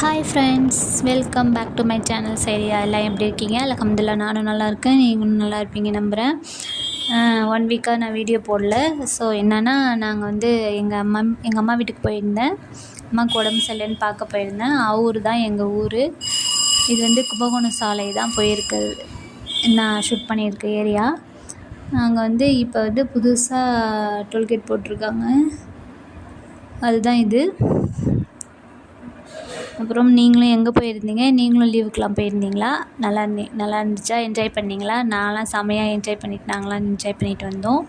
Hi friends, welcome back to my channel. சரியா எல்லாம் எப்படி இருக்கீங்க? அல்ஹம்துலில்லாஹ் நானும் நல்லா இருக்கேன், நீங்களும் நல்லா இருப்பீங்க நம்புகிறேன். 1 வீக்காக நான் வீடியோ போடல. ஸோ என்னென்னா, நாங்கள் வந்து எங்கள் அம்மா வீட்டுக்கு போயிருந்தேன். அம்மாவுக்கு உடம்பு சரியில்லைன்னு பார்க்க போயிருந்தேன். ஊர் தான் எங்கள் ஊர். இது வந்து கும்பகோணம் சாலை தான் போயிருக்குது, நான் ஷூட் பண்ணியிருக்க ஏரியா. நாங்கள் வந்து இப்போ வந்து புதுசாக டோல்கேட் போட்டிருக்காங்க, அதுதான் இது. அப்புறம் நீங்களும் எங்கே போயிருந்தீங்க? நீங்களும் லீவுக்கெலாம் போயிருந்தீங்களா? நல்லா இருந்துச்சா? என்ஜாய் பண்ணிங்களா? நான்லாம் செமையாக என்ஜாய் பண்ணிட்டு நாங்களாம் என்ஜாய் பண்ணிட்டு வந்தோம்.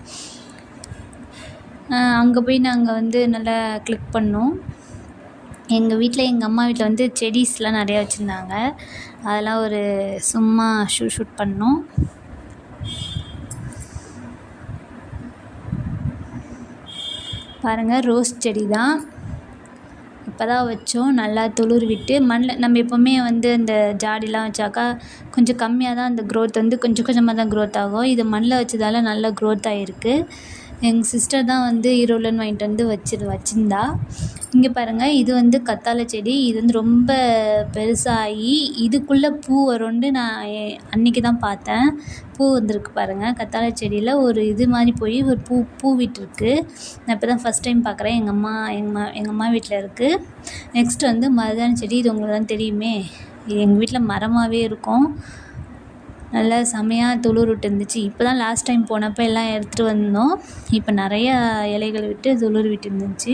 அங்கே போய் நாங்கள் வந்து நல்லா கிளிக் பண்ணோம். எங்கள் வீட்டில், எங்கள் அம்மா வீட்டில் வந்து செடிஸ்லாம் நிறையா வச்சுருந்தாங்க. அதெல்லாம் ஒரு சும்மா ஷூட் பண்ணோம். பாருங்கள், ரோஸ் செடி தான். இப்போ தான் வச்சோம். நல்லா துளிர் விட்டு மண்ணில் நம்ம எப்போவுமே வந்து இந்த ஜாடிலாம் வச்சாக்கா கொஞ்சம் கம்மியாக தான் அந்த க்ரோத் வந்து கொஞ்சம் கொஞ்சமாக தான் க்ரோத் ஆகும். இது மண்ணில் வச்சதால் நல்லா க்ரோத் ஆகிருக்கு. எங்கள் சிஸ்டர் தான் வந்து ஈரோடுலேருந்து வாங்கிட்டு வந்து வச்சுருந்தா. இங்கே பாருங்கள், இது வந்து கத்தாழை செடி. இது வந்து ரொம்ப பெருசாகி இதுக்குள்ளே பூ வரும்னு நான் அன்றைக்கி தான் பார்த்தேன். பூ வந்திருக்கு பாருங்கள். கத்தாழை செடியில் ஒரு இது மாதிரி போய் ஒரு பூ விட்டுருக்கு. நான் இப்போ தான் ஃபஸ்ட் டைம் பார்க்குறேன். எங்கள் அம்மா வீட்டில் இருக்குது. நெக்ஸ்ட் வந்து மருதாணி செடி. இது உங்களுக்கு தான் தெரியுமே, இது எங்கள் வீட்டில் மரமாகவே இருக்கும். நல்லா செமையாக துளிர் விட்டு இருந்துச்சு. இப்போ தான் லாஸ்ட் டைம் போனப்போ எல்லாம் எடுத்துகிட்டு வந்தோம். இப்போ நிறையா இலைகள் விட்டு துளிர் விட்டு இருந்துச்சு.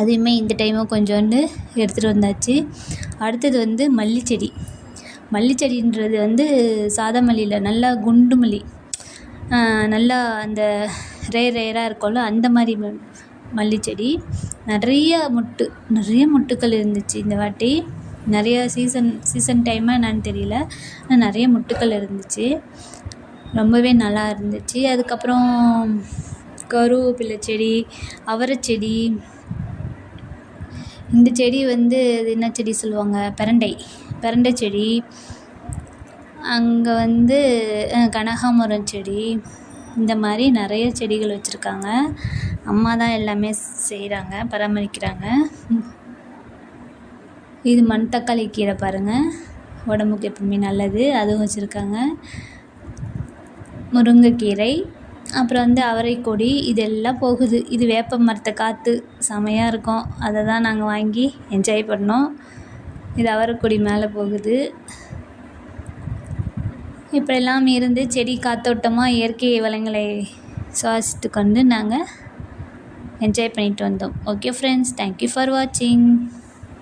அதையுமே இந்த டைமும் கொஞ்சோண்டு எடுத்துகிட்டு வந்தாச்சு. அடுத்தது வந்து மல்லிச்செடி. மல்லிச்செடின்றது வந்து சாதா மல்லியில் நல்லா குண்டு மல்லி, நல்லா அந்த ரேராக இருக்கும்ல, அந்த மாதிரி மல்லிச்செடி. நிறைய மொட்டுக்கள் இருந்துச்சு இந்த வாட்டி. நிறையா சீசன் டைமாக என்னன்னு தெரியல, ஆனால் நிறைய மொட்டுக்கள் இருந்துச்சு. ரொம்பவே நல்லா இருந்துச்சு. அதுக்கப்புறம் கருவேப்பிலை செடி, அவரைச்செடி. இந்த செடி வந்து இது என்ன செடி சொல்லுவாங்க, பிரண்டை செடி. அங்கே வந்து கனகாமரம் செடி. இந்த மாதிரி நிறைய செடிகள் வச்சுருக்காங்க. அம்மா தான் எல்லாமே செய்கிறாங்க, பராமரிக்கிறாங்க. இது மணத்தக்காளி கீரை பாருங்கள், உடம்புக்கு எப்பவுமே நல்லது, அதுவும் வச்சுருக்காங்க. முருங்கைக்கீரை, அப்புறம் வந்து அவரைக்கொடி. இதெல்லாம் போகுது. இது வேப்ப மரத்தை காற்று செமையாக இருக்கும், அதை தான் நாங்கள் வாங்கி என்ஜாய் பண்ணோம். இது அவரைக்கொடி மேலே போகுது. இப்படியெல்லாம் இருந்து செடி காத்தோட்டமாக இயற்கை வளங்களை சுவாசித்து கொண்டு நாங்கள் என்ஜாய் பண்ணிட்டு வந்தோம். ஓகே ஃப்ரெண்ட்ஸ், தேங்க்யூ ஃபார் வாட்சிங்.